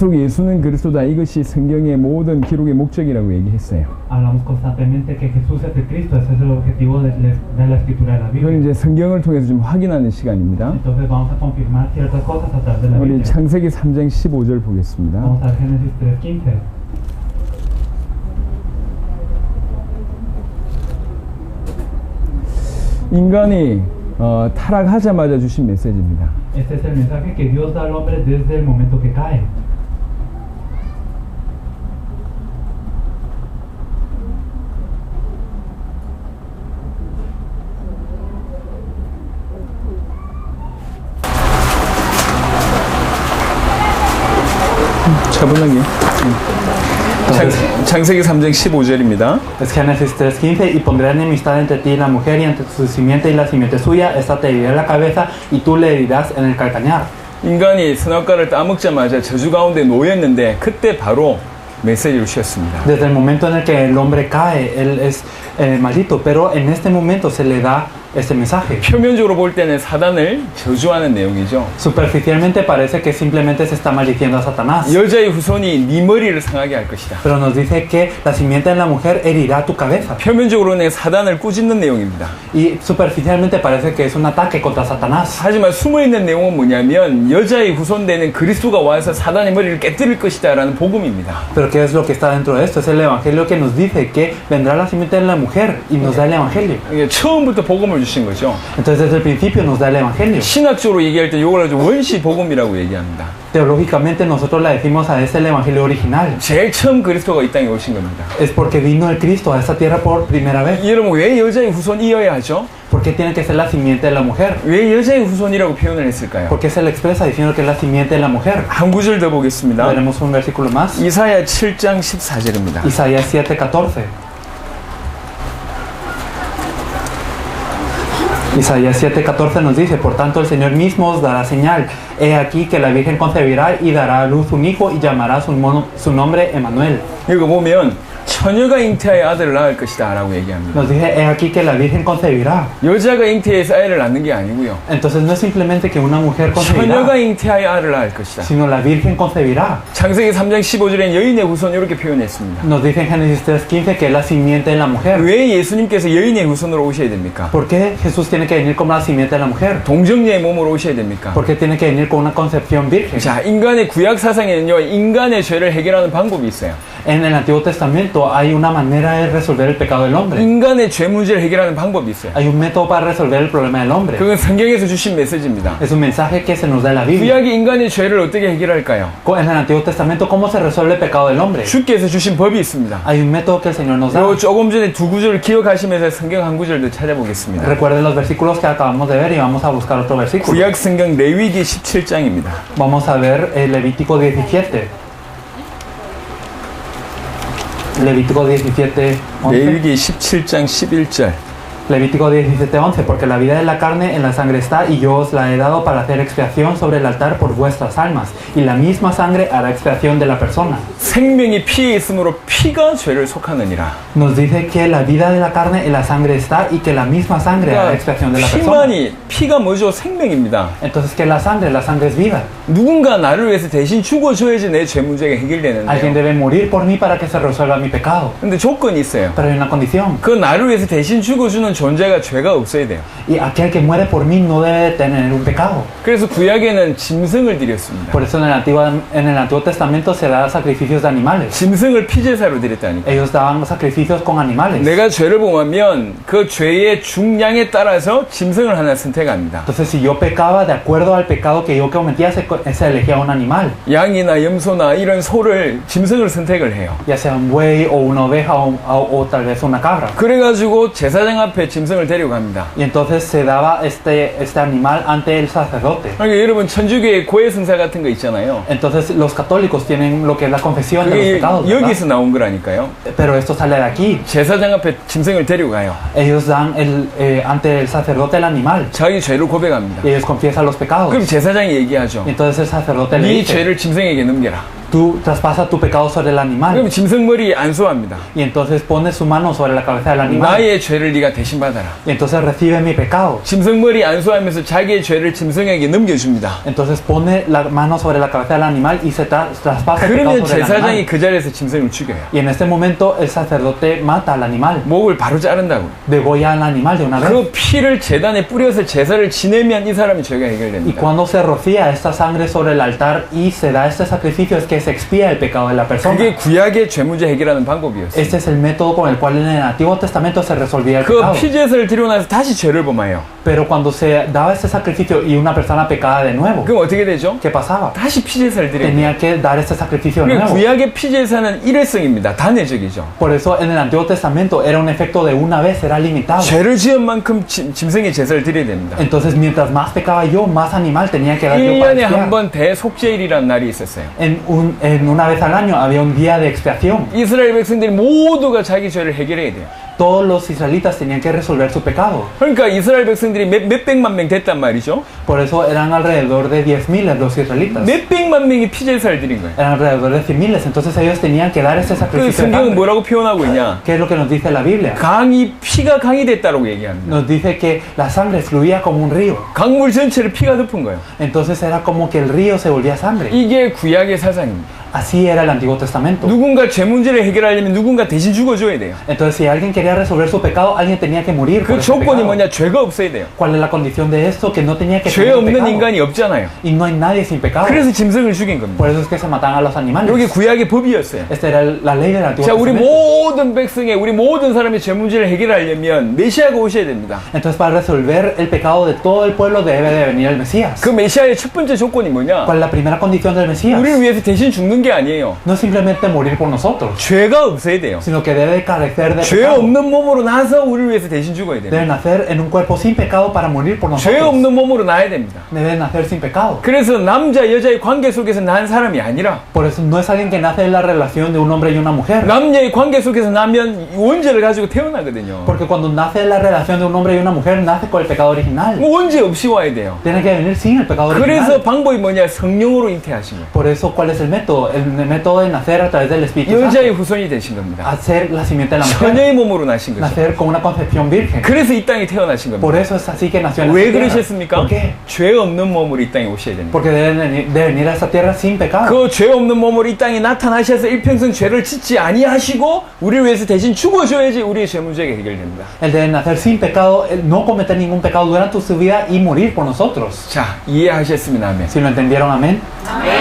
예수는 그리스도다. 이것이 성경의 모든 기록의 목적이라고 얘기했어요. Hablamos constantemente que Jesús es el Cristo, ese es el objetivo de la escritura de la 이건 Biblia. 이제 성경을 통해서 좀 확인하는 시간입니다. Entonces vamos a confirmar ciertas cosas a través de la 우리 Biblia. 창세기 3장 15절 보겠습니다. Vamos a ver Génesis 3:15. 인간이 타락하자마자 주신 메시지입니다. Este es el mensaje que Dios da al hombre desde el momento que cae. 차분하게. 창세기 3장 15절입니다. Es Génesis 3:15, y pondré enemistad entre ti y la mujer, y entre tu simiente y la simiente suya, esta te herirá en la cabeza, y tú le herirás en el calcañar. 인간이 선악과를 따먹자마자 저주 가운데 놓였는데 그때 바로 메시지를 주셨습니다. Desde el momento en el que el hombre cae, él es maldito, pero en este momento se le da este mensaje. 표면적으로 볼 때는 사단을 저주하는 내용이죠. Superficialmente parece que simplemente se está maldiciendo a Satanás, 여자의 후손이 네 머리를 상하게 할 것이다. pero nos dice que la simiente de la mujer herirá tu cabeza. 표면적으로는 사단을 꾸짖는 내용입니다. Y superficialmente parece que es un ataque contra Satanás. 하지만 숨어있는 내용은 뭐냐면 여자의 후손되는 그리스도가 와서 사단의 머리를 깨뜨릴 것이다 라는 복음입니다. Pero ¿qué es lo que está dentro de esto? Es el evangelio que nos dice que vendrá la simiente de la mujer y nos da el evangelio. 이게 처음부터 복음을 주신 거죠. Entonces desde el principio nos da el evangelio. 신학적으로 얘기할 때 이걸 아주 원시 복음이라고 얘기합니다. Teológicamente nosotros le decimos a este el evangelio original. 제일 처음 그리스도가 이 땅에 오신 겁니다. Es porque vino el Cristo a esta tierra por primera vez. 여러분 왜 여자의 후손이어야 하죠? ¿Por qué tiene que ser la simiente de la mujer? 왜 여자의 후손이라고 표현을 했을까요? ¿Por qué se le expresa diciendo que es la simiente de la mujer? 한 구절 더 보겠습니다. Veremos un versículo más. 이사야 7장 14절입니다. Isaías 7:14. Isaías 7:14 nos dice: por tanto el Señor mismo os dará señal. He aquí que la Virgen concebirá y dará a luz un hijo y llamará su nombre Emmanuel. 이거 보면 처녀가 잉태하여 아들을 낳을 것이다 라고 얘기합니다. Nos dice: he aquí que la Virgen concebirá. 여자가 잉태해서 아이를 낳는 게 아니고요. Entonces no es simplemente que una mujer 처녀가 concebirá, 잉태하여 아들을 낳을 것이다. sino la Virgen concebirá. 창세기 3장 15절엔 여인의 후손 이렇게 표현했습니다. Nos dice en Génesis 3:15 que es la simiente de la mujer. 왜 예수님께서 여인의 후손으로 오셔야 됩니까? ¿Por qué Jesús tiene que venir como la simiente de la mujer? 동정녀의 몸으로 오셔야 됩니까? ¿Por qué tiene que venir con una concepción virgen? 자, 인간의 구약 사상에는요, 인간의 죄를 해결하는 방법이 있어요. En el Antiguo Testamento hay una manera de resolver el pecado del hombre. 인간의 죄 문제를 해결하는 방법이 있어요. Hay un método para resolver el problema del hombre. 그건 성경에서 주신 메시지입니다. Es un mensaje que se nos da en la Biblia. 구약이 인간의 죄를 어떻게 해결할까요? En el Antiguo Testamento, ¿cómo se resuelve el pecado del hombre? 주께서 주신 법이 있습니다. Hay un método que el Señor nos da. 요 조금 전에 두 구절을 기억하시면서 성경 한 구절 더 찾아보겠습니다. Recuerden los versículos que acabamos de ver y vamos a buscar otro versículo. 구약 성경 레위기 17장입니다. Vamos a ver el Levítico 17. Levítico 17, 11. 레위기 17장 11절. Levítico 17:11, porque la vida de la carne en la sangre está, y yo os la he dado para hacer expiación sobre el altar por vuestras almas, y la misma sangre hará expiación de la persona. 생명이 피에 있으므로 피가 죄를 속하느니라. Nos dice que la vida de la carne en la sangre está, y que la misma sangre hará expiación de la persona. 피가 뭐죠? 생명입니다. Entonces, ¿qué es la sangre es vida. 누군가 나를 위해서 대신 죽어줘야지 내 죄 문제가 Alguien 해결되는데요. debe morir por mí para que se resuelva mi pecado. 근데 조건이 있어요. Pero hay una condición, 그 나를 위해서 대신 죽어주는 존재가 죄가 없어야 돼요. y aquel que muere por mí no debe tener un pecado. 그래서 구약에는 짐승을 드렸습니다. Por eso en el Antiguo Testamento se da sacrificios de animales. 짐승을 피제사로 드렸다니까. Ellos daban sacrificios con animales. 내가 죄를 범하면 그 죄의 중량에 따라서 짐승을 하나 선택합니다. Entonces, si yo pecaba, de acuerdo al pecado que yo cometía, se elegía un animal, 양이나 염소나 이런 소를 짐승을 선택을 해요. ya sea un buey o una oveja o tal vez una cabra. 그래가지고 제사장 앞에 짐승을 데리고 갑니다. Y entonces se daba este animal ante el sacerdote. 그러니까 여러분 천주교의 고해성사 같은 거 있잖아요. Entonces los católicos tienen lo que es la confesión de los 그게 pecados, ¿verdad? 여기서 나온 거라니까요. Pero esto sale de aquí. 제사장 앞에 짐승을 데리고 가요. Ellos dan ante el sacerdote el animal, 자기 죄를 고백합니다. y ellos confiesan los pecados. 그럼 제사장이 얘기하죠. Y entonces el sacerdote le 네 dice: 죄를 짐승에게 넘겨라. tú traspasas tu pecado sobre el animal. 그럼 짐승머리에 안수합니다. Y entonces pones su mano sobre la cabeza del animal. 나의 죄를 네가 대신받아라. Y entonces recibe mi pecado. 짐승머리 안수하면서 자기의 죄를 짐승에게 넘겨줍니다. Entonces pone la mano sobre la cabeza del animal y se traspasa el pecado 그러면 sobre el 제사장이 animal. 그 자리에서 짐승을 죽여요. Y en este momento el sacerdote mata al animal. 목을 바로 자른다고. Degolla al animal de una vez. 그 피를 제단에 뿌려서 제사를 지내면 이 사람의 죄가 Y 해결됩니다. cuando se rocía esta sangre sobre el altar y se da este sacrificio es que se expía el pecado de la persona. 그게 구약의 죄 문제 해결하는 방법이었어요. Este es el método con el cual en el Antiguo Testamento se resolvía el 그 pecado. 피제사를 드리고 나서 다시 죄를 범해요. Pero cuando se daba este sacrificio y una persona pecaba de nuevo, 그럼 어떻게 되죠? ¿qué pasaba? 다시 피제사를 드려요. Tenía que dar este sacrificio de 그러니까 nuevo. 구약의 피제사는 일회성입니다. 단회적이죠. Por eso en el Antiguo Testamento era un efecto de una vez, era limitado. 죄를 지은 만큼 짐승의 제사를 드려야 됩니다. Entonces mientras más pecaba yo, más animal tenía que dar yo para 1년에 expiar. 한 번 대속죄일이라는 날이 있었어요. En una vez al año había un día de expiación. 이스라엘 백성들이 모두가 자기 죄를 해결해야 돼요. Todos los israelitas tenían que resolver su pecado. 그러니까 이스라엘 백성들이 몇백만 명 됐단 말이죠. Por eso eran alrededor de 10,000 los israelitas. 몇백만 명이 피제사를 드린 거예요. Eran alrededor de 100,000. Entonces ellos tenían que dar ese 그 sacrificio de 성경은 sangre. 뭐라고 표현하고 있냐? ¿Qué es lo que nos dice la Biblia? 피가 강이 됐다고 얘기합니다. Nos dice que la sangre fluía como un río. 강물 전체를 피가 덮은 거예요. Entonces era como que el río se volvía sangre. 이게 구약의 사상입니다. Así era el Antiguo Testamento. 누군가 죄 문제를 해결하려면 누군가 대신 죽어줘야 돼요. Entonces si alguien quería resolver su pecado, alguien tenía que morir por 그 ese 조건이 pecado. 뭐냐? 죄가 없어야 돼요. ¿Cuál es la condición de esto? Que no tenía que 죄 tener 없는 pecado. 인간이 없잖아요. Y no hay nadie sin pecado. 그래서 짐승을 죽인 겁니다. Por eso es que se mataban a los animales. 여기 구약의 법이었어요. Esta era la ley del Antiguo 자, 우리 Testamento. 모든 백성의, 우리 모든 사람의 죄 문제를 해결하려면 메시아가 오셔야 됩니다. Entonces para resolver el pecado de todo el pueblo debe de venir el Mesías. 그 메시아의 첫 번째 조건이 뭐냐? ¿Cuál es la primera condición del Mesías? 우리를 위해서 대신 죽는 게 아니에요. No es simplemente morir por nosotros, 죄가 없어야 돼요. sino que debe carecer de 죄 pecado. 없는 몸으로 나서 우리를 위해서 대신 죽어야 돼요. Debe nacer en un cuerpo sin pecado para morir por 죄 nosotros. 없는 몸으로 나야 됩니다. Debe nacer sin pecado. 그래서 남자 여자의 관계 속에서 난 사람이 아니라 Por eso no es alguien que nace en la relación de un hombre y una mujer. 남녀의 관계 속에서 나면 원죄를 가지고 태어나거든요. Porque cuando nace en la relación de un hombre y una mujer, nace con el pecado original. 원죄 없이 와야 돼요. Tiene que venir sin el pecado 그래서 original. 방법이 뭐냐? 성령으로 잉태하신 거예요. Por eso, ¿cuál es el método? El método de nacer a través del Espíritu Santo. 여자의 후손이 되신 겁니다. Hacer la simiente de la mujer. 처녀의 몸으로 나신 거죠. Nacer con una concepción virgen. 그래서 이 땅에 태어나신 Por 겁니다. eso es así que nació en 왜 esta tierra. 그러셨습니까? ¿Por qué? 죄 없는 몸으로 이 땅에 오셔야 됩니다. Porque de venir a esta tierra sin pecado. 그 죄 없는 몸으로 이 땅에 나타나셔서 일평생 죄를 짓지 아니하시고 우리를 위해서 대신 죽어줘야지 우리의 죄 문제가 해결됩니다. El de nacer sin pecado, el no cometer ningún pecado durante su vida y morir por nosotros. 자, 이해하셨으면 아멘. Si lo entendieron, amén.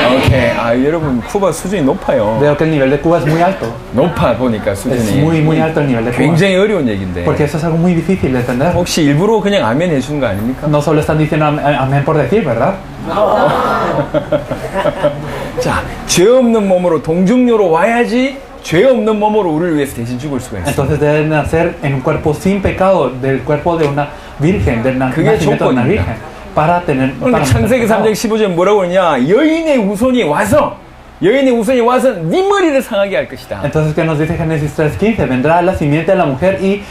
오케이. 아, 여러분 쿠바 수준이 높아요. Veo que el nivel de Cuba es muy alto. 높아 보니까 Es 수준이. muy alto el nivel de Cuba. 굉장히 어려운 얘기인데. Porque eso es algo muy difícil de entender. 혹시 일부러 그냥 아멘 해주는 거 아닙니까? No solo están diciendo amén por decir, ¿verdad? 자, 죄 없는 몸으로 동정녀로 와야지 죄 없는 몸으로 우리를 위해서 대신 죽을 수가 있어요. Entonces deben nacer en un cuerpo sin pecado, del cuerpo de una virgen, del 그게 nacimiento de una 조건입니다. virgen, para tener. 그러니까 창세기 3장 15절 뭐라고 하냐? 여인의 후손이 와서 네 머리를 상하게 할 것이다. Entonces, ¿qué nos dice Génesis 3:15? Vendrá la simiente de la mujer y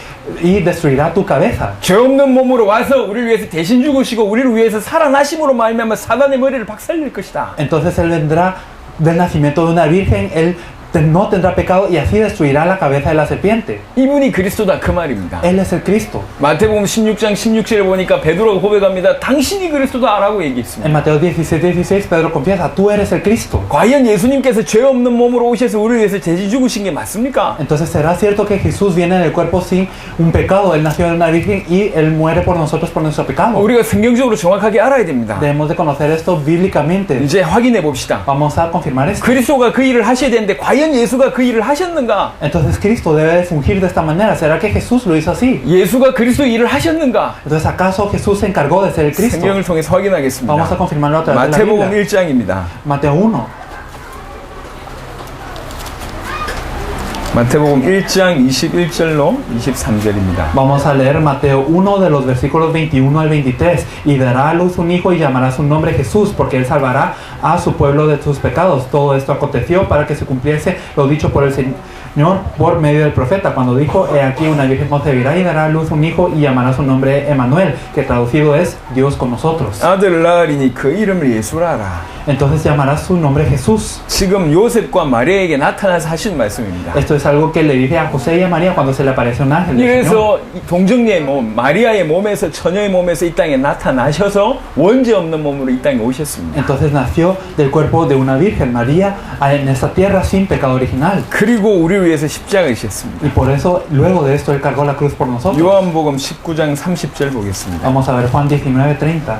destruirá tu cabeza. 죄 없는 몸으로 와서 우리를 위해서 대신 죽으시고 우리를 위해서 살아나심으로 말미암아 사단의 머리를 박살낼 것이다. Entonces él vendrá del nacimiento de una virgen, él no tendrá pecado y así destruirá la cabeza de la serpiente. 이분이 그리스도다 그 말입니다. Él es el Cristo. 마태복음 16장 16절에 보니까 베드로가 고백합니다. 당신이 그리스도다라고 얘기했습니다. En Mateo 16:16 Pedro confiesa, tú eres el Cristo. 과연 예수님께서 죄 없는 몸으로 오셔서 우리를 위해서 대신 죽으신 게 맞습니까? Entonces, ¿será cierto que Jesús viene en el cuerpo sin un pecado? Él nació de una virgen y él muere por nosotros por nuestro pecado. 우리가 성경적으로 정확하게 알아야 됩니다. Debemos de conocer esto bíblicamente. 이제 확인해 봅시다. Vamos a confirmar esto. 그리스도가 그 일을 하셔야 되는데 과연 예수가 그 일을 하셨는가? Entonces Cristo debe de fungir de esta manera. ¿Será que Jesús lo hizo así? 예수가 그리스도 일을 하셨는가? Entonces, ¿acaso Jesús se encargó de ser el Cristo? 성경을 통해서 확인하겠습니다. Vamos a confirmarlo a través de la 마태복음 Biblia. 1장입니다. Mateo 1. 마태복음 1장 21절로 23절입니다. Vamos a leer Mateo 1 de los versículos 21 al 23. Y dará a luz un hijo y llamará su nombre Jesús, porque él salvará a su pueblo de sus pecados. Todo esto aconteció para que se cumpliese lo dicho por el Señor por medio del profeta, cuando dijo: he aquí una virgen concebirá y dará a luz un hijo y llamará su nombre Emmanuel, que traducido es Dios con nosotros. 아들을 낳으리니 그 이름을 예수라 하라. entonces llamarás su nombre Jesús. 지금 요셉과 마리아에게 나타나서 하신 말씀입니다. Esto es algo que le dice a José y a María cuando se le aparece un ángel del Señor. 그래서 이 동정녀의 몸, 마리아의 몸에서 처녀의 몸에서 이 땅에 나타나셔서 원죄 없는 몸으로 이 땅에 오셨습니다. Entonces nació del cuerpo de una virgen, María, en esta tierra sin pecado original. 그리고 우리를 위해서 십자가에 지셨습니다. Y por eso, luego de esto, Él cargó la cruz por nosotros. 요한복음 19장 30절 보겠습니다. Vamos a ver Juan 19:30.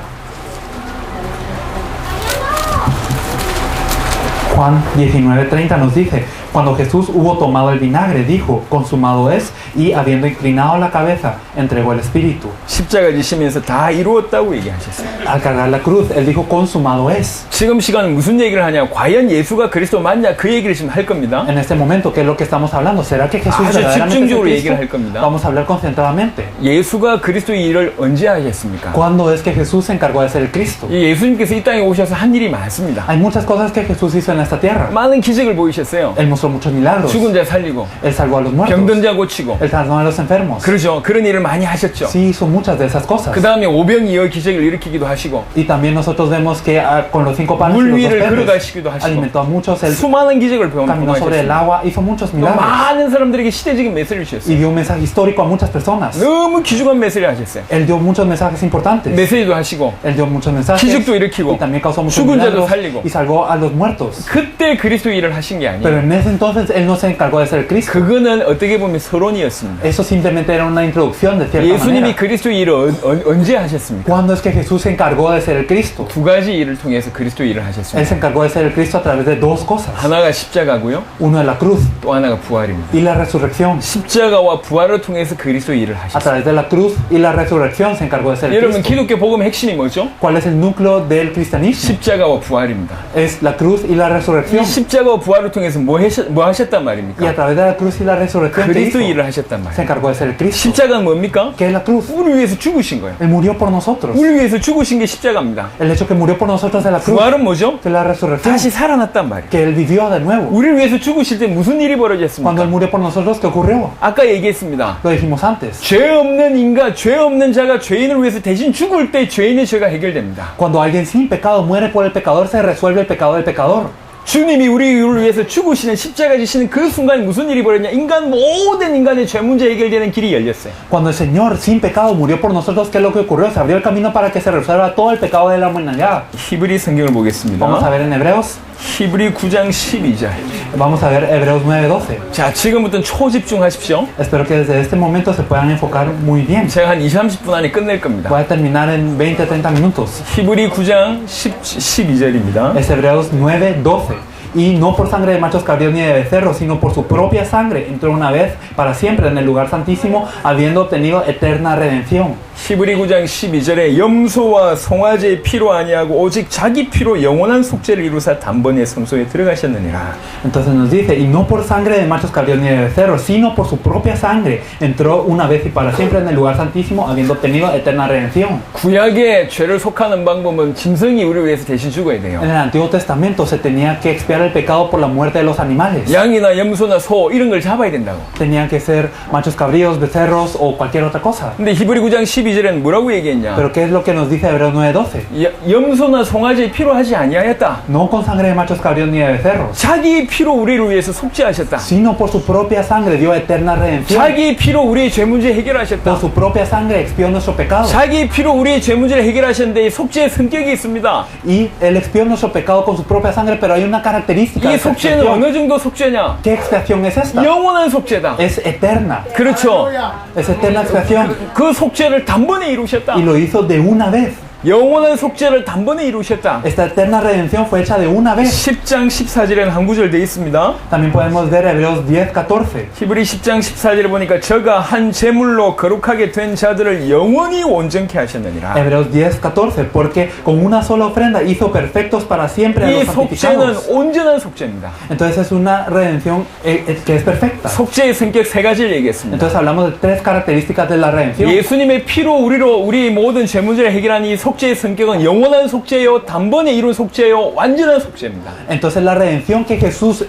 Juan 19:30 nos dice, cuando Jesús hubo tomado el vinagre, dijo, consumado es, y habiendo inclinado la cabeza, entregó el espíritu. 십자가 지시면서 다 이루었다고 얘기하셨어요. Al cargar la cruz, Él dijo, consumado es. 지금 시간은 무슨 얘기를 하냐? 과연 예수가 그리스도 맞냐? 그 얘기를 지금 할 겁니다. En este momento, ¿qué es lo que estamos hablando? ¿Será que Jesús 아주 verdaderamente es 집중적으로 el 얘기를 할 Cristo? 겁니다. Vamos a hablar concentradamente. 예수가 그리스도의 일을 언제 하셨습니까? ¿Cuándo es que Jesús se encargó de ser el Cristo? 이 예수님께서 이 땅에 오셔서 한 일이 많습니다. Hay muchas cosas que Jesús hizo en esta tierra. 많은 기적을 보이셨어요. Él mostró muchos milagros. 죽은 자 살리고 Él salvó a los muertos. 병든 자 고치고 Él sanó a los enfermos. 그러죠. 그런 일을 많이 하셨죠. Sí, hizo muchas de esas cosas. 그 다음에 오병이어 기적을 일으키기도 하시고 Y también nosotros vemos que con los 5 panes y 물 los 2 위를 peces 걸어가시기도 하시고 alimentó a muchos. Él 수많은 기적을 caminó sobre el 경험하셨습니다. agua, hizo muchos 또 milagros. 많은 사람들에게 시대적인 메시지를 Y 주셨어요. dio un mensaje histórico a muchas personas. 너무 귀중한 메시지를 하셨어요. Él dio muchos mensajes importantes. 메시지도 하시고 Él dio muchos mensajes. 기적도 일으키고 Y también causó muchos 죽은 자도 milagros. 살리고 Y salvó a los muertos. 그때 그리스도 일을 하신 게 Pero 아니에요. en ese entonces Él no se encargó de ser Cristo. 그거는 어떻게 보면 서론이었습니다. Eso simplemente era una introducción de cierta 예수님이 manera. 그리스도 일을 언제 하셨습니까? ¿Cuándo es que Jesús se encargó de ser el Cristo? 두 가지 일을 통해서 그리스도 일을 Él 하셨습니다. se encargó de ser el Cristo a través de 2 cosas. 하나가 십자가고요. Uno es la cruz 또 하나가 부활입니다. y la resurrección. 십자가와 부활을 통해서 그리스도 일을 A 하셨어요. través de la cruz y la resurrección se encargó de ser el 여러분 Cristo. 기독교 복음의 핵심이 뭐죠? ¿Cuál es el núcleo del cristianismo? 십자가와 부활입니다. Es la cruz y la 이 resurrección. 십자가와 부활을 통해서 뭐 하셨단 Y a 말입니까? través de la cruz y la resurrección ¿qué 그리스도 hizo? 일을 하셨단 Se 말이에요. encargó de ser el Cristo. 십자가는 뭡니까? ¿Qué es la cruz? 우리 위해서 죽으신 거예요. Él murió por nosotros. 우리 위해서 죽으신 게 십자가입니다. El hecho que murió por nosotros es la cruz. 부활은 뭐죠? Que es la resurrección. 다시 살아났단 말이에요. Que Él vivió de nuevo. 우리를 위해서 죽으실 때 무슨 일이 Cuando Él 벌어졌습니까? murió por nosotros, ¿qué ocurrió? 아까 얘기했습니다. Lo dijimos antes. 죄 없는 인간, 죄 없는 자가 죄인을 위해서 대신 죽을 때 죄인의 죄가 해결됩니다. Cuando alguien sin pecado muere por el pecador, se resuelve el pecado del pecador. 주님이 우리를 위해서 죽으시는 십자가 지시는 그 순간 무슨 일이 벌어졌냐? 모든 인간의 죄 문제 해결되는 길이 열렸어요. Cuando el Señor sin pecado murió por nosotros, ¿qué es lo que ocurrió? Se abrió el camino para que se resuelva todo el pecado de la humanidad. 히브리 성경을 보겠습니다. Vamos a ver en Hebreos. 히브리 9장 12절. Vamos a ver Hebreos 9:12. 자, 지금부터는 초집중하십시오. Espero que desde este momento se puedan enfocar muy bien. 제가 한 20-30분 안에 끝낼 겁니다. Voy a terminar en 20-30 minutos. 히브리 9장 12절입니다. Es Hebreos 9:12. Y no por sangre de machos cabríos ni de becerros, sino por su propia sangre entró una vez para siempre en el lugar santísimo, habiendo obtenido eterna redención. 히브리 9장 12절에 염소와 송아지의 피로 아니하고 오직 자기 피로 영원한 속죄를 이루사 단번에 성소에 들어가셨느니라. Entonces nos dice, y no por sangre de machos cabríos ni de becerros, sino por su propia sangre entró una vez y para siempre en el lugar santísimo, habiendo obtenido eterna redención. 구약의 죄를 속하는 방법은 짐승이 우리를 위해서 대신 죽어야 돼요. En el Antiguo Testamento se tenía que expiar el pecado por la muerte de los animales. 양이나 염소나 소 이런 걸 잡아야 된다고. Tenían que ser machos cabríos, becerros o cualquier otra cosa. 근데 히브리 9장 12절에는 뭐라고 얘기했냐? Pero ¿qué es lo que nos dice Hebreos 9:12? 염소나 송아지의 피로 하지 아니하였다. No con sangre de machos cabríos ni de becerros, 자기 피로 우리를 위해서 속죄하셨다. sino por su propia sangre dio eterna redención. 자기 피로 우리의 죄 문제 Por 해결하셨다. su propia sangre expió nuestro pecado. 자기 피로 우리의 죄 문제를 해결하셨는데 이 속죄의 성격이 있습니다. Y Él expió nuestro pecado con su propia sangre, pero hay una característica de 이 esta 속죄는 expiación. 어느 정도 속죄냐? ¿Qué expiación es esta? 영원한 속죄다. Es eterna. 그렇죠. Es eterna expiación. 그 속죄를 단번에 이루셨다. Y lo hizo de una vez. 영원한 속죄를 단번에 이루셨다. Esta eterna redención fue hecha de una vez. 10장 14절에는 한 구절 되어 있습니다. También podemos ver Hebreos 10:14. 히브리 10장 14절에 보니까 저가 한 제물로 거룩하게 된 자들을 영원히 온전케 하셨느니라. Hebreos 10:14, porque con una sola ofrenda hizo perfectos para siempre a 이 los 속죄는 santificados. 온전한 속죄입니다. Entonces es una redención que es perfecta. 속죄의 성격 세 가지를 얘기했습니다. Entonces hablamos de 3 características de la redención. 예수님의 피로 우리의 모든 죄 문제를 해결한 이 속죄의 성격은 영원한 속죄요, 단번에 이룬 속죄요, 완전한 속죄입니다. Entonces la redención que Jesús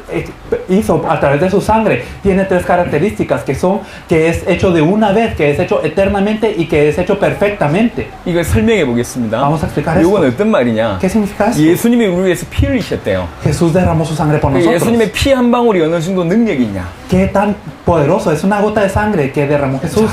hizo a través de su sangre tiene tres características que es hecho de una vez, que es hecho eternamente y que es hecho perfectamente. 이걸 설명해 보겠습니다. Vamos a explicar 이건 esto. 어떤 말이냐? ¿Qué significa eso? 예수님이 우리 위해서 피 흘리셨대요. Jesús derramó su sangre por nosotros. 예수님의 피 한 방울이 어느 정도 능력이 있냐? ¿Qué tan poderoso es una gota de sangre que derramó Jesús?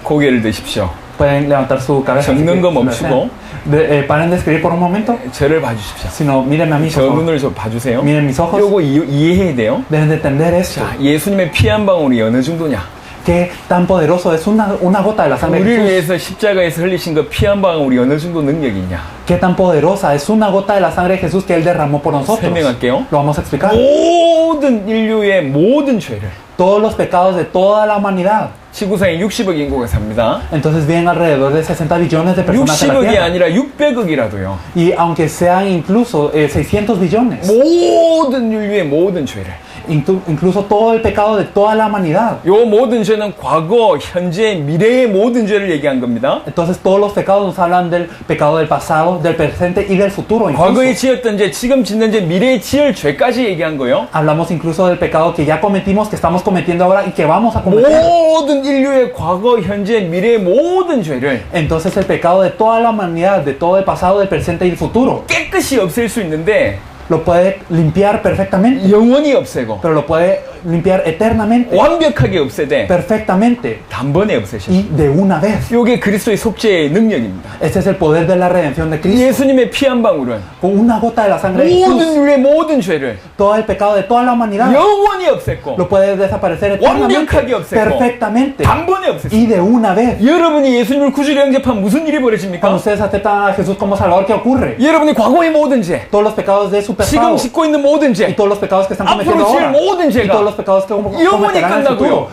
고개를 드십시오. Pueden levantar su cabeza. 적는 거 si lo 멈추고. desean. Paren de escribir por un momento. 저를 봐주십시오. Sino mírenme a mí, 저 por favor. 눈을 좀 봐주세요. Miren mis ojos. 요거 이해해야 돼요. Deben de entender esto. 자, 예수님의 피 한 방울이 어느 정도냐? ¿Qué tan poderoso es una gota de la sangre de 우리를 Jesús? 위해서 십자가에서 흘리신 그 피 한 방울이 어느 정도 능력이 있냐? ¿Qué tan poderosa es una gota de la sangre de Jesús que Él derramó por nosotros? 설명할게요. Lo vamos a explicar. 모든 인류의 모든 죄를 Todos los pecados de toda la humanidad. 지구상에 60억 인구가 삽니다. Entonces viven alrededor de 60 billones de personas en la 60억이 Tierra. 아니라 600억이라도요. Y aunque sean incluso 600 billones, 모든 인류의 모든 죄를. incluso todo el pecado de toda la humanidad. 요 모든 죄는 과거, 현재, 미래의 모든 죄를 얘기한 겁니다. Entonces todos los pecados nos hablan del pecado del pasado, del presente y del futuro. 과거에 Incluso. 지었던 죄, 지금 짓는 죄, 미래에 지을 죄까지 얘기한 거예요. Hablamos incluso del pecado que ya cometimos, que estamos cometiendo ahora y que vamos a cometer. 모든 인류의 과거, 현재, 미래의 모든 죄를 Entonces el pecado de toda la humanidad, de todo el pasado, del presente y el futuro, 깨끗이 없앨 수 있는데 lo puede limpiar perfectamente, 영원히 없애고 pero lo puede limpiar eternamente, 완벽하게 없애되 perfectamente 단번에 없애셔. y de una vez. 이게 그리스도의 속죄의 능력입니다. Este es el poder de la redención de Cristo. 예수님의 피 한 방울은 Con una gota de la sangre de 모든 Jesús, 인류의 모든 죄를 todo el pecado de toda la humanidad 영원히 없앴고 lo puede desaparecer eternamente, 완벽하게 없애고 perfectamente 단번에 없앴어요. y de una vez. 여러분이 예수님을 구주로 영접하면 무슨 일이 Cuando 벌어집니까? ustedes aceptan a Jesús como Salvador, ¿qué ocurre? 여러분이 과거의 모든 죄, Todos los pecados de su 지금 pasado 짓고 있는 모든 y 죄, todos los pecados que están 앞으로 cometiendo 지을 ahora 모든 y todos los 죄가 pecados que 영원히 cometerán en el futuro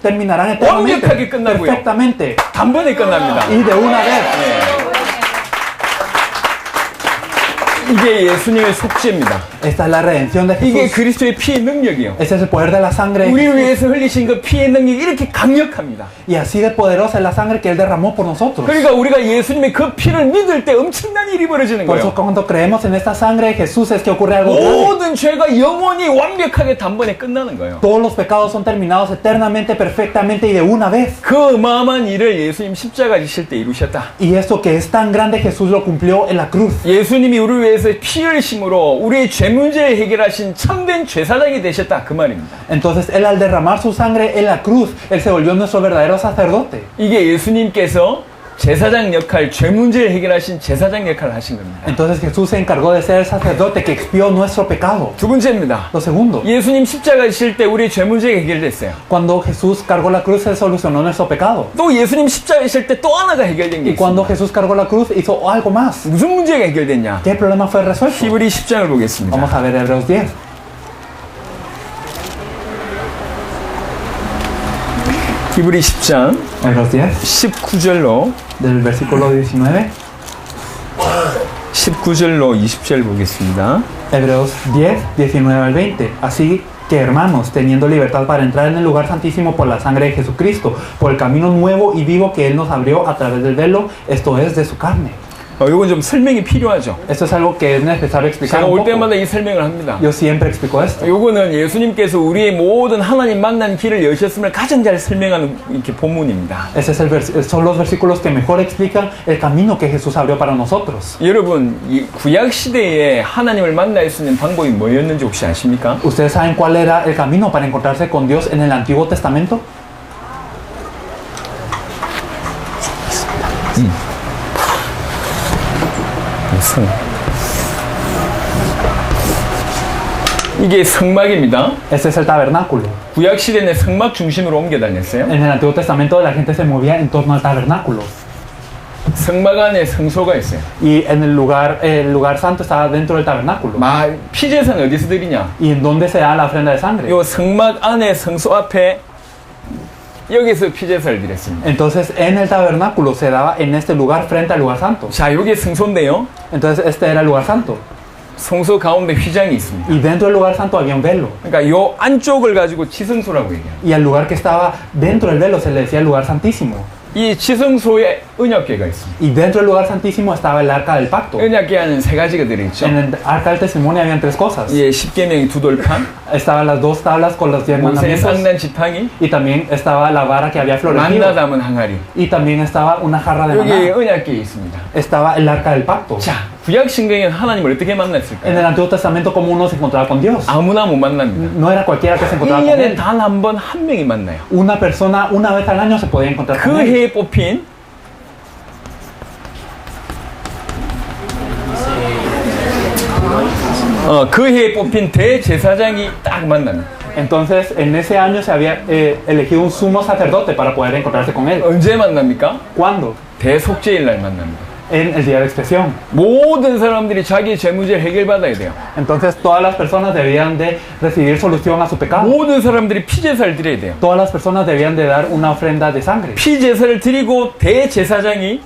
terminarán eternamente, 완벽하게 끝나고요. perfectamente 단번에 끝납니다. y de una vez. 이게 예수님의 속죄입니다. Esta es la redención de 이게 Jesús. 그리스도의 피의 능력이요. Este es el poder de la sangre de 우리를 Jesús. 위해서 흘리신 그 피의 능력이 이렇게 강력합니다. Y así de poderosa es la sangre que Él derramó por nosotros. 그러니까 우리가 예수님의 그 피를 믿을 때 엄청난 일이 벌어지는 Por eso 거예요. cuando creemos en esta sangre de Jesús es que ocurre algo grave. 모든 죄가 영원히 완벽하게 단번에 끝나는 거예요. Todos los pecados son terminados eternamente, perfectamente y de una vez. 그 어마어마한 일을 예수님 십자가 지실 때 이루셨다. Y esto que es tan grande Jesús lo cumplió en la cruz. 예수님이 우리를 위해서 피 흘리심으로 우리의 죄 문제를 해결하신 참된 죄사장이 되셨다 그 말입니다. Entonces Él al derramar su sangre en la cruz, Él se volvió nuestro verdadero sacerdote. 이게 예수님께서 제사장 역할, 죄 문제를 해결하신 제사장 역할을 하신 겁니다. Entonces Jesús se encargó de ser el sacerdote que expió nuestro pecado. 두 번째입니다. Lo segundo, 예수님 십자가 지실 때 우리의 죄 문제가 해결됐어요. cuando Jesús cargó la cruz, Él solucionó nuestro pecado. 또 예수님 십자가 지실 때 또 하나가 해결된 게 Y cuando 있습니다. Jesús cargó la cruz, hizo algo más. 무슨 문제가 해결됐냐? ¿Qué problema fue resuelto? 히브리 10장을 보겠습니다. Vamos a ver Hebreos 10. 히브리 10장 Hebreos 10, 19절로 del versículo 19. 19절로 20절 보겠습니다. Hebreos 10, 19 al 20. Así que hermanos, teniendo libertad para entrar en el lugar santísimo por la sangre de Jesucristo, por el camino nuevo y vivo que Él nos abrió a través del velo, esto es de su carne. 이건 좀 설명이 필요하죠. Esto es algo que es necesario explicar 제가 un 올 poco. 때마다 이 설명을 합니다. Yo siempre explico esto. 요거는 예수님께서 우리의 모든 하나님 만난 길을 여셨음을 가장 잘 설명하는 이렇게 본문입니다. Ese es son los versículos que mejor explican el camino que Jesús abrió para nosotros. 여러분, 이 구약 시대에 하나님을 만날 수 있는 방법이 뭐였는지 혹시 아십니까? ¿Ustedes saben cuál era el camino para encontrarse con Dios en el Antiguo Testamento? 이게 성막입니다. Ese es el tabernáculo. 구약 시대는 성막 중심으로 옮겨 다녔어요. En el Antiguo Testamento la gente se movía en torno al tabernáculo. 성막 안에 성소가 있어요. Y en el lugar santo estaba dentro del tabernáculo. 피제사는 어디서 드리냐? ¿Y en dónde se da la ofrenda de sangre? 요 성막 안에 성소 앞에 여기서 피제사를 드렸습니다. Entonces en el tabernáculo se daba en este lugar frente al lugar santo. 자, 여기 성소인데요. Entonces este era el lugar santo. 성소 가운데 휘장이 있습니다. Y dentro del lugar santo había un velo. 그러니까 요 안쪽을 가지고 지성소라고 얘기해요. Y al lugar que estaba dentro del velo se le decía el lugar santísimo. 이 지성소에 언약궤가 있습니다. Y dentro del lugar santísimo estaba el arca del pacto. 언약궤 안에는 세 가지가 들어있죠. En el arca del testimonio habían tres cosas. 예, 십계명이 두 돌판, Estaban las dos tablas con los 10 모세의 mandamientos. 쌍난 지팡이, Y también estaba la vara que había 만나 florecido. 담은 항아리. Y también estaba una jarra de 여기 maná. 언약궤 있습니다. Estaba el arca del pacto. 자, 구약 신경에는 하나님을 어떻게 En 만났을까요? el Antiguo Testamento, ¿cómo uno se encontraba con Dios? 아무나 못 만납니다. No era cualquiera que se encontraba con 1년에 Él. 단 한 번 한 명이 만나요. Una persona una vez al año se podía encontrar 그 con Él. 해에 뽑힌 그 해에 뽑힌 대제사장이 딱 만납니다. Entonces, en ese año se había elegido un sumo sacerdote para poder encontrarse con Él. 언제 만납니까? ¿Cuándo? 대속죄일 날 만납니다. En el día de expiación. 모든 사람들이 자기 죄문제를 해결받아야 돼요. Entonces, todas las personas debían de recibir solución a su pecado. 모든 사람들이 피제사를 드려야 돼요. Todas las personas debían de dar una ofrenda de sangre. 피제사를 드리고 대제사장이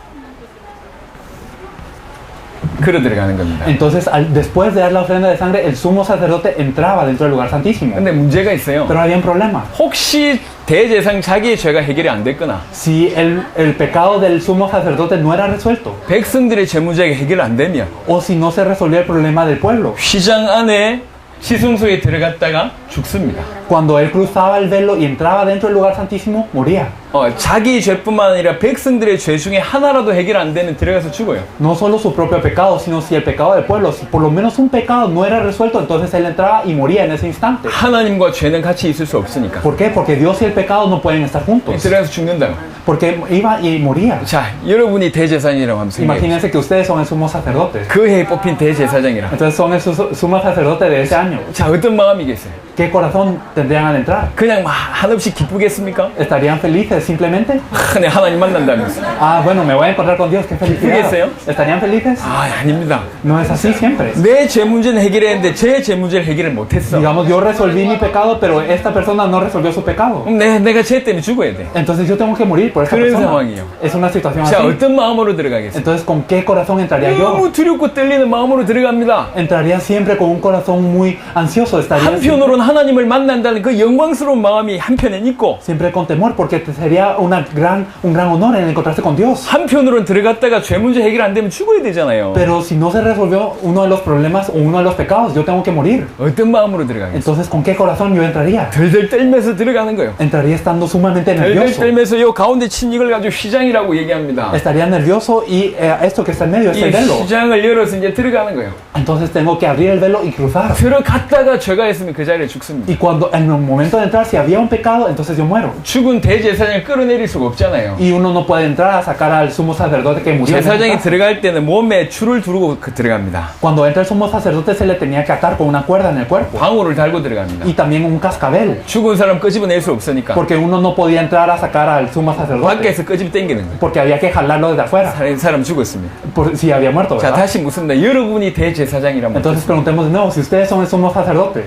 걸어 들어가는 겁니다. Entonces, después de dar la ofrenda de sangre, el sumo sacerdote entraba dentro del lugar santísimo. 근데 문제가 있어요. Pero había un problema. 혹시 대제사장 자기의 죄가 해결이 안 됐거나 Si el pecado del sumo sacerdote no era resuelto, 백성들의 죄 문제가 해결 안 되면 o si no se resolvía el problema del pueblo, 휘장 안에 지성소에 들어갔다가 죽습니다. cuando él cruzaba el velo y entraba dentro del lugar santísimo, moría. 자기 죄뿐만 아니라 백성들의 죄 중에 하나라도 해결 안 되면 들어가서 죽어요. No solo su propio pecado, sino si el pecado del pueblo, si por lo menos un pecado no era resuelto, entonces él entraba y moría en ese instante. 하나님과 죄는 같이 있을 수 없으니까. ¿Por qué? Porque Dios y el pecado no pueden estar juntos. 들어가서 죽는다고. Porque iba y moría. 자, 여러분이 대제사장이라고 하면 생각해요. Imagínense que ustedes son el sumo sacerdote. 그 해에 뽑힌 대제사장이라. Entonces son el sumo sacerdote de ese año. 자, 어떤 마음이겠어요? ¿Qué corazón tendrían al entrar? 그냥 막 한없이 기쁘겠습니까? ¿Estarían felices simplemente? 네, 하나님 만난다면서. Ah, bueno, me voy a encontrar con Dios, qué felicidad. ¿Felices? ¿Estarían felices? 아닙니다. No es así siempre. 내 죄 문제는 해결했는데 제 죄 문제를 해결을 못했어. Digamos, yo resolví mi pecado, pero esta persona no resolvió su pecado. 내가 죄 때문에 죽어야 돼. Entonces yo tengo que morir por esta 그런 persona. 상황이에요. Es una situación 자, así. 어떤 마음으로 들어가겠어요? Entonces, ¿con qué corazón entraría yo? 너무 두렵고 떨리는 마음으로 들어갑니다. Entraría siempre con un corazón muy ansioso. Estaría 한편으로는 하나님을 만난다는 그 영광스러운 마음이 한편엔 있고, siempre con temor, porque sería un gran honor en encontrarse con Dios. 한편으로는 들어갔다가 죄 문제 해결 안 되면 죽어야 되잖아요. Pero si no se resolvió uno de los problemas o uno de los pecados, yo tengo que morir. 어떤 마음으로 들어가겠어요? Entonces, ¿con qué corazón yo entraría? 덜덜 떨면서 들어가는 거예요. Entraría estando sumamente 덜덜 nervioso. 떨면서 요 가운데 친 이걸 가지고 휘장이라고 얘기합니다. Estaría nervioso y esto que está en medio es 이 el velo. 휘장을 열어서 이제 들어가는 거예요. Entonces tengo que abrir el velo y cruzar. 들어갔다가 죄가 있으면 그 자리에 죽습니다. Y cuando en el momento de entrar, si había un pecado, entonces yo muero. 죽은 대제사장을 끌어내릴 수가 없잖아요. Y uno no puede entrar a sacar al sumo sacerdote que murió. 제사장이 들어갈 때는 몸에 줄을 두르고 들어갑니다. Cuando entra el sumo sacerdote se le tenía que atar con una cuerda en el cuerpo. 방울을 달고 들어갑니다. Y también un cascabel. 죽은 사람 끄집어낼 수 없으니까 Porque uno no podía entrar a sacar al sumo sacerdote. 밖에서 끄집어 당기는 거예요. Porque había que jalarlo desde afuera. 사람 죽었습니다. Si había muerto, 자, ¿verdad? 다시 묻습니다. 여러분이 대제사장이라면 Entonces preguntemos de nuevo, si ustedes son el sumo sacerdote.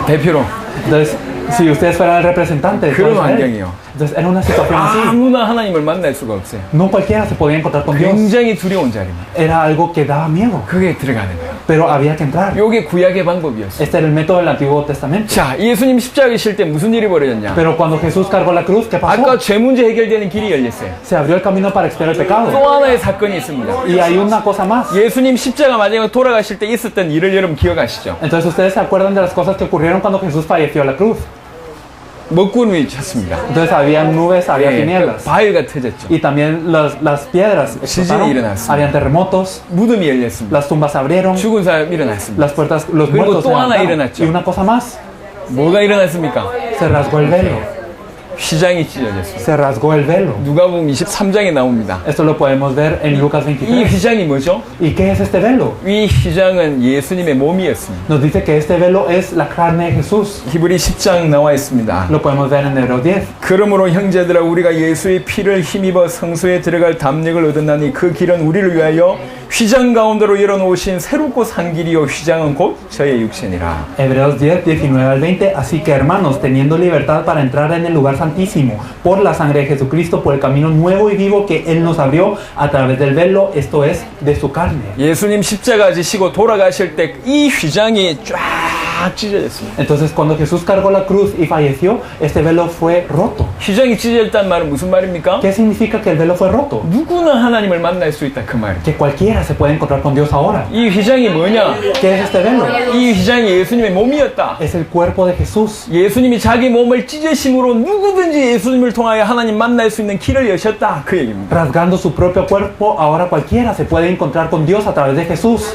대표로 Entonces, si ustedes fueran el representante de 그런 todo Israel. 환경이요. Entonces era una situación así. 아무나 하나님을 만날 수가 없어요. No cualquiera se podía encontrar con Dios. 굉장히 두려운 자리입니다. Era algo que daba miedo. 그게 들어가는 거예요. Pero había que entrar. 이게 구약의 방법이었어요. Este era el método del Antiguo Testamento. 자, 예수님 십자가에 실 때 무슨 일이 벌어졌냐? Pero cuando Jesús cargó la cruz, ¿qué pasó? 아까 죄 문제 해결되는 길이 열렸어요. Se abrió el camino para expiar el pecado. 또 하나의 사건이 있습니다. Y hay una cosa más. 예수님 십자가 마지막에 돌아가실 때 있었던 일을 여러분 기억하시죠? Entonces ustedes se acuerdan de las cosas que ocurrieron cuando Jesús falleció a la cruz. 먹구름이 쳤습니다. Entonces había nubes, había tinieblas. 바위가 터졌죠. Y también las piedras explotaron. 일어났습니다. Habían terremotos. 무덤이 열렸습니다. Las tumbas se abrieron. 죽은 사람 일어났습니다. Las puertas, los 그리고 muertos se 또 하나 levantaron. 일어났죠. Y una cosa más. 뭐가 일어났습니까? Se rasgó el velo. 휘장이 찢어졌습니다. Se rasgó el velo. 누가복음 23장에 나옵니다. Esto lo podemos ver en Lucas 이 23. 휘장이 뭐죠? ¿Y qué es este velo? 이 휘장은 예수님의 몸이었습니다. Nos dice que este velo es la carne de Jesús. 히브리 10장 나와 있습니다. Lo podemos ver en Hebreos 10. 그러므로 형제들아 우리가 예수의 피를 힘입어 성소에 들어갈 담력을 얻었나니 그 길은 우리를 위하여 휘장 가운데로 열어놓으신 새롭고 산 길이요 휘장은 곧 저의 육신이라. Hebreos 10, 19 al 20. Así que hermanos, teniendo libertad para entrar en el lugar santísimo por la sangre de Jesucristo, por el camino nuevo y vivo que Él nos abrió a través del velo, esto es, de su carne. 예수님 십자가 지시고 돌아가실 때 이 휘장이 쫙 쫙 찢어졌습니다. Entonces cuando Jesús cargó la cruz y falleció, este velo fue roto. 휘장이 찢어졌다는 말은 무슨 말입니까? ¿Qué significa que el velo fue roto? 누구나 하나님을 만날 수 있다 그 말이에요. Que cualquiera se puede encontrar con Dios ahora. 이 휘장이 뭐냐? ¿Qué es este velo? 이 휘장이 예수님의 몸이었다. Es el cuerpo de Jesús. 예수님이 자기 몸을 찢으심으로 누구든지 예수님을 통하여 하나님 만날 수 있는 길을 여셨다 그 얘기입니다. Rasgando su propio cuerpo, ahora cualquiera se puede encontrar con Dios a través de Jesús.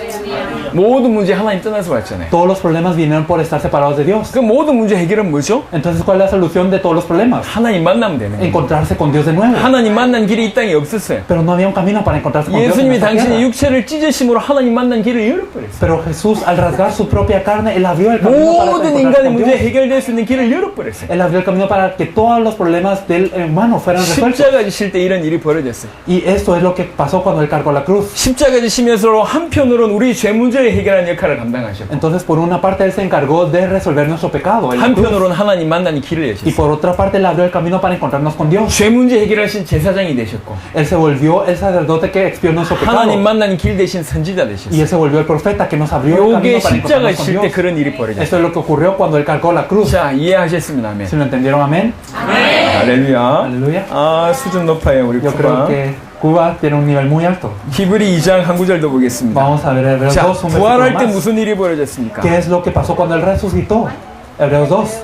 모든 문제 하나님 떠나서 왔잖아요. Todos los problemas vinieron por estar separados de Dios. 그 모든 문제 해결은 뭐죠? Entonces, ¿cuál es la solución de todos los problemas? 하나님 만나면 되는 거예요. Encontrarse con Dios de nuevo. 하나님 만난 길이 이 땅에 없었어요. Pero no había un camino para encontrarse con Dios en 예수님이 esta 당신의 tierra. 육체를 찢으심으로 하나님 만난 길을 열어버렸어요. Pero Jesús, al rasgar su propia carne, Él abrió el camino para 모든 encontrarse 인간의 con 문제 Dios. 해결될 수 있는 길을 열어버렸어요. Él abrió el camino para que todos los problemas del humano fueran resueltos. 십자가 지실 때 이런 일이 벌어졌어요. Y esto es lo que pasó cuando Él cargó la cruz. 십자가 지시면서 한편으로는 우리 죄 문제를 해결하는 역할을 감당하셨고 Entonces, por una parte, Él se encargó de resolver nuestro pecado. en la cruz. 한편으로는 하나님 만나는 길을 Y 여셨어요. por otra parte, Él abrió el camino para encontrarnos con Dios. 죄 문제 해결하신 제사장이 되셨고 Él se volvió el sacerdote que expió nuestro pecado. 하나님 만나는 길 대신 선지자 Y 되셨어요. Él se volvió el profeta que nos abrió el 요게 camino para 십자가 encontrarnos con 지실 때 Dios. 그런 일이 벌어졌어요. Esto es lo que ocurrió cuando Él cargó la cruz. 자, 이해하셨으면 아멘. ¿Si lo entendieron? Amén. 할렐루야. Aleluya. 아, 수준 높아요, 우리 Yo creo 쿠바. que Cuba tiene un nivel muy alto. 히브리 2장 한 구절도 보겠습니다. Vamos a ver Hebreos 자, 2, un versículo 부활할 때 más. 무슨 일이 벌어졌습니까? ¿Qué es lo que pasó cuando Él resucitó? Hebreos 2.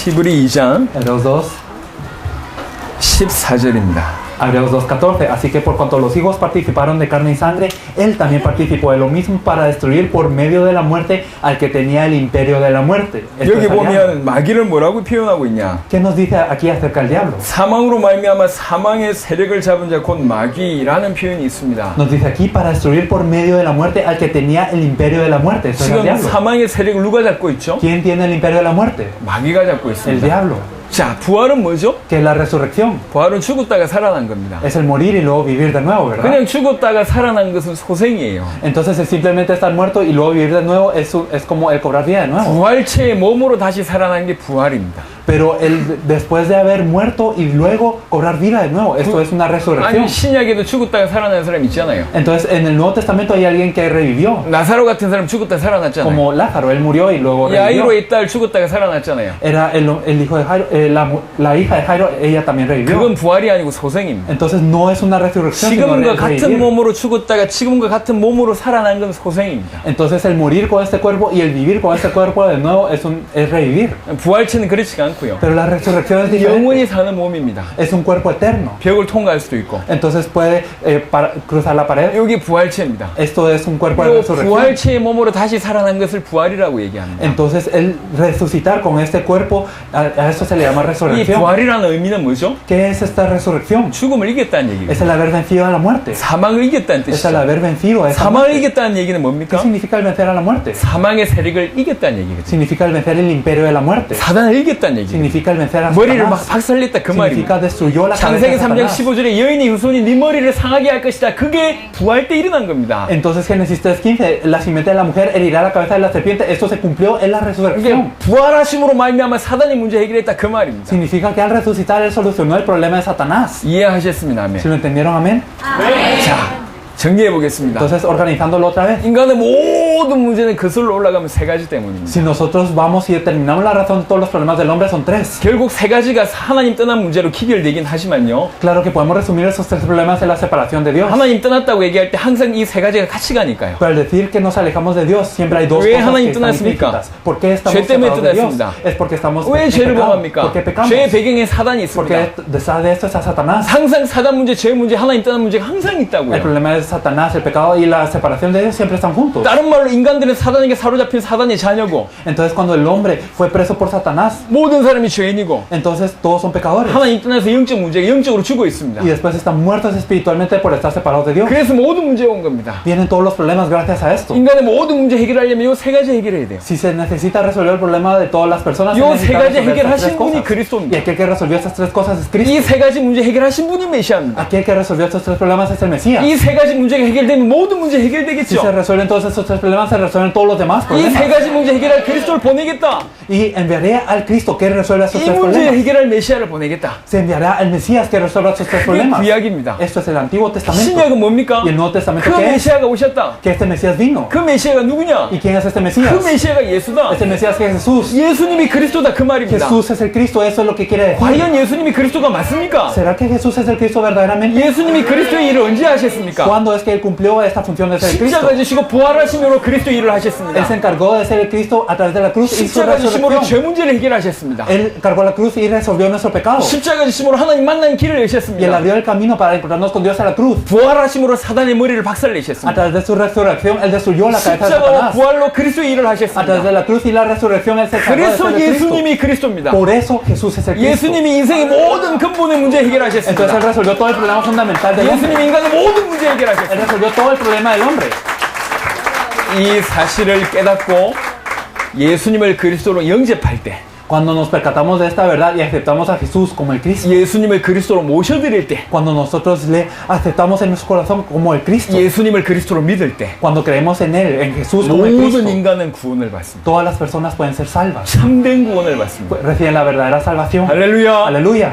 히브리 2장 Hebreos 2. 14절입니다. Hebreos 2:14. Así que por cuanto los hijos participaron de carne y sangre, Él también participó de lo mismo para destruir por medio de la muerte al que tenía el imperio de la muerte. Esto 여기 es al diablo. 보면 마귀를 뭐라고 표현하고 있냐? ¿Qué nos dice aquí acerca del diablo? 사망으로 말미암아 사망의 세력을 잡은 자 곧 마귀라는 표현이 있습니다. Nos dice aquí para destruir por medio de la muerte al que tenía el imperio de la muerte. Esto es el 지금 diablo. 사망의 세력을 누가 잡고 있죠? ¿Quién tiene el imperio de la muerte? 마귀가 잡고 El 있습니다. diablo. 자, 부활은 뭐죠? Que es la resurrección. 부활은 죽었다가 살아난 겁니다. Es el morir y luego vivir de nuevo, ¿verdad? 그냥 죽었다가 살아난 것은 소생이에요. Entonces es simplemente estar muerto y luego vivir de nuevo es como el cobrar vida de nuevo. 부활체의 몸으로 다시 살아난 게 부활입니다. Pero después de haber muerto y luego cobrar vida de nuevo, esto es una resurrección. 아니, 신약에도 죽었다가 살아난 사람 있잖아요. Entonces en el Nuevo Testamento hay alguien que revivió, 나사로 같은 사람 죽었다가 살아났잖아요. como Lázaro, él murió y luego revivió. 야이로의 딸 죽었다가 살아났잖아요. Era el hijo de Jairo, la hija de Jairo, ella también revivió. 그건 부활이 아니고 소생입니다. Entonces no es una resurrección, sino 지금과 es 같은 revivir. 몸으로 죽었다가 지금과 같은 몸으로 살아난 건 소생입니다. Entonces el morir con este cuerpo y el vivir con este cuerpo de nuevo es revivir. 부활체는 그렇지가 않고요. Pero la resurrección es diferente. 영원히 사는 몸입니다. Es un cuerpo eterno. 벽을 통과할 수도 있고. Entonces puede cruzar la pared. 여기 부활체입니다. Esto es un cuerpo de 이 resurrección. 부활체의 몸으로 다시 살아난 것을 부활이라고 얘기합니다. Entonces el resucitar con este cuerpo, a esto se le llama 이 resurrección. 부활이라는 의미는 뭐죠? ¿Qué es esta resurrección? 죽음을 이겼다는 얘기예요. Es el haber vencido a la muerte. 사망을 이겼다는 Es el 뜻이죠. haber vencido a esa 사망을 muerte. 이겼다는 얘기는 ¿Qué 뭡니까? significa el vencer a la muerte? 사망의 세력을 이겼다는 얘기거든요. Significa el vencer el imperio de la muerte. 사단을 이겼다는 얘기예요. Significa el vencer a 머리를 막 Satanás. 박살냈다 그 말입니다. Significa destruyó la cabeza 창세기 de 3장 Satanás. 15절에 여인이 후손이 네 머리를 상하게 할 것이다. 그게 부활 때 일어난 겁니다. Entonces Génesis 3:15, la simiente de la mujer herirá la cabeza de la serpiente. Esto se cumplió en la 이게 resurrección. 부활하심으로 말미암아 사단의 문제 해결했다 그 말입니다. Significa que al resucitar él solucionó el problema de Satanás. 이해하셨습니다. 아멘. ¿Sí lo entendieron? Amén. 자, 정리해 보겠습니다. Entonces, organizándolo otra vez. 인간의 모든 문제는 거슬러 올라가면 세 가지 때문입니다. Si nosotros vamos y determinamos la razón de todos los problemas del hombre, son tres. 결국 세 가지가 하나님 떠난 문제로 기결되긴 하지만요. Claro que podemos resumir esos tres problemas en la separación de Dios. 하나님 떠났다고 얘기할 때 항상 이 세 가지가 같이 가니까요. Pero al decir que nos alejamos de Dios, siempre hay dos 왜 cosas 하나님 que están 떠났습니까? implícitas. ¿Por qué estamos 죄 때문에 separados de Dios? 떠났습니다. Es porque estamos 왜 en 죄를 pecado. 범합니까? ¿Por qué pecamos? 죄의 배경에 사단이 있습니다. Porque detrás de esto está Satanás. 항상 사단 문제, 죄 문제, 하나님 떠난 문제가 항상 El 있다고요. problema es Satanás, el pecado y la separación de Dios siempre están juntos. 다른 말로 인간들은 사단에게 사로잡힌 사단의 자녀고 Entonces cuando el hombre fue preso por Satanás, 모든 사람이 죄인이고 entonces todos son pecadores. 하나님 떠나서 영적 문제가 영적으로 죽어 있습니다. Y después están muertos espiritualmente por estar separados de Dios. 그래서 모든 문제가 온 겁니다. Vienen todos los problemas gracias a esto. 인간의 모든 문제 해결하려면 이 세 가지 해결해야 돼요. Si se necesita resolver el problema de todas las personas, se 요 necesita 세 가지 resolver estas tres 해결하신 분이 cosas. Y 그리스도입니다. aquel que resolvió estas tres cosas es Cristo. 이 세 가지 문제 해결하신 분이 메시아입니다. Aquel que resolvió estos tres problemas es el Mesías. 이 세 가지 문제가 해결되면 모든 문제 Si se 해결되겠죠. resuelven todos esos tres problemas, se resuelven todos los demás 이 세 problemas. 가지 문제 해결할 그리스도를 보내겠다. Y enviaré al Cristo que resuelva esos 이 tres 문제 problemas. 해결할 메시아를 보내겠다. Se enviará al Mesías que resuelva esos tres 그게 problemas. 구약입니다. Esto es el Antiguo Testamento. 신약은 뭡니까? Y el Nuevo Testamento, 그 ¿qué es? 메시아가 오셨다. Que este Mesías vino. 그 메시아가 누구냐? ¿Y quién es este Mesías? 그 메시아가 예수다. Este Mesías que es Jesús. 예수님이 그리스도다 그 말입니다. Jesús es el Cristo, eso es lo que quiere decir. 과연 예수님이 그리스도가 맞습니까? ¿Será que Jesús es el Cristo verdaderamente? 예수님이 그리스도의 일을 언제 하셨습니까? ¿Cuándo es que Él cumplió esta función de ser el Cristo? 십자가 지시고 부활하심으로 그리스도의 일을 Él se 하셨습니다. encargó de ser el Cristo a través de la cruz y su 십자가 지심으로 죄 resurrección. 문제를 해결하셨습니다. Él cargó la cruz y resolvió nuestro pecado. 십자가 지심으로 하나님 만나는 길을 Y Él 내셨습니다. abrió el camino para encontrarnos con Dios a la cruz. 부활하심으로 사단의 머리를 A 박살내셨습니다. través de su resurrección, Él destruyó la cabeza de 십자가와 Satanás. 부활로 그리스도의 일을 A través 하셨습니다. de la cruz y la resurrección, Él se encargó de ser 그래서 el Cristo. 예수님이 그리스도입니다. Por eso Jesús es el Cristo. 예수님이 인생의 모든 근본의 문제 Entonces Él 해결하셨습니다. resolvió todo el problema fundamental del hombre. 예수님이 인간의 모든 문제 Él 해결하셨습니다. resolvió todo el problema del hombre. 이 사실을 깨닫고 예수님을 그리스도로 영접할 때, Cuando nos percatamos de esta verdad y aceptamos a Jesús como el Cristo. 예수님을 그리스도로 모셔드릴 때, Cuando nosotros le aceptamos en nuestro corazón como el Cristo. 예수님을 그리스도로 믿을 때 Cuando creemos en Él, en Jesús como el 모든 Cristo. 인간은 구원을 받습니다. Todas las personas pueden ser salvas. 참된 구원을 받습니다. Reciben la verdadera salvación. 할렐루야. Aleluya.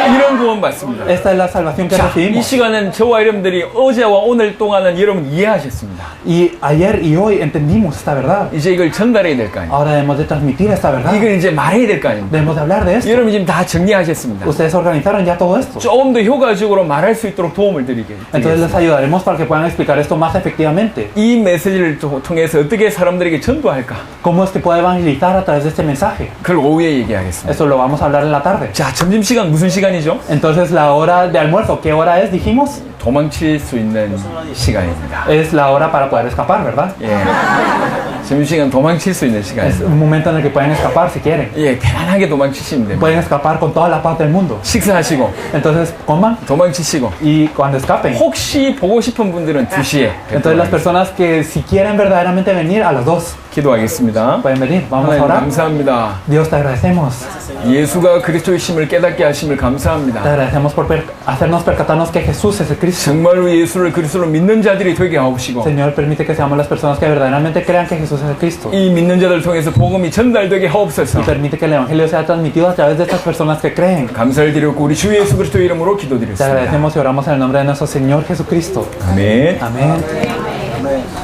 이런 구원 받습니다. Esta es la salvación que 자, 이 recibimos. 시간은 저와 여러분들이 어제와 오늘 동안은 여러분 이해하셨습니다. Y ayer y hoy entendimos esta verdad. 이제 이걸 전달해야 될 거 아니에요. Ahora debemos de transmitir esta verdad. 이걸 이제 말해야 될 거 아닙니까? Debemos de hablar de esto. 여러분 지금 다 정리하셨습니다. Ustedes organizaron ya todo esto. 조금 더 효과적으로 말할 수 있도록 도움을 Entonces 드리겠습니다. les ayudaremos para que puedan explicar esto más efectivamente. 이 메시지를 통해서 어떻게 사람들에게 전도할까? ¿Cómo es que puede evangelizar a través de este mensaje? 그걸 오후에 얘기하겠습니다. Eso lo vamos a hablar en la tarde. 자, 점심시간 무슨 시간이죠? Entonces la hora de almuerzo, ¿qué hora es? Dijimos. 도망칠 수 있는 시간입니다. Es la hora para poder escapar, ¿verdad? 예. 점심시간 도망칠 수 있는 Es 시간입니다. un momento en el que pueden escapar si quieren. 예, 편안하게 도망치시면 됩니다. Pueden escapar con toda la paz del mundo. 식사하시고 Entonces coman 도망치시고 y cuando escapen. 혹시 보고 싶은 분들은 2시에 Entonces las personas que si quieren verdaderamente venir a las 2 기도하겠습니다. pueden venir. Vamos a 하나님 orar. 감사합니다. Dios te agradecemos. 예수가 그리스도의 심을 깨닫게 하심을 Te 감사합니다. agradecemos por hacernos percatarnos que Jesús es el Cristo. 정말로 예수를 그리스도로 믿는 자들이 되게 하옵시고 Señor, permite que seamos las personas que verdaderamente crean que Jesús es el Cristo. 이 믿는 자들 통해서 복음이 전달되게 하옵소서. Y permite que el Evangelio sea transmitido a través de estas personas que creen. 감사를 드렸고 우리 주 예수 그리스도의 이름으로 Te 기도드렸습니다. agradecemos y oramos en el nombre de nuestro Señor Jesucristo. 아멘. Amén.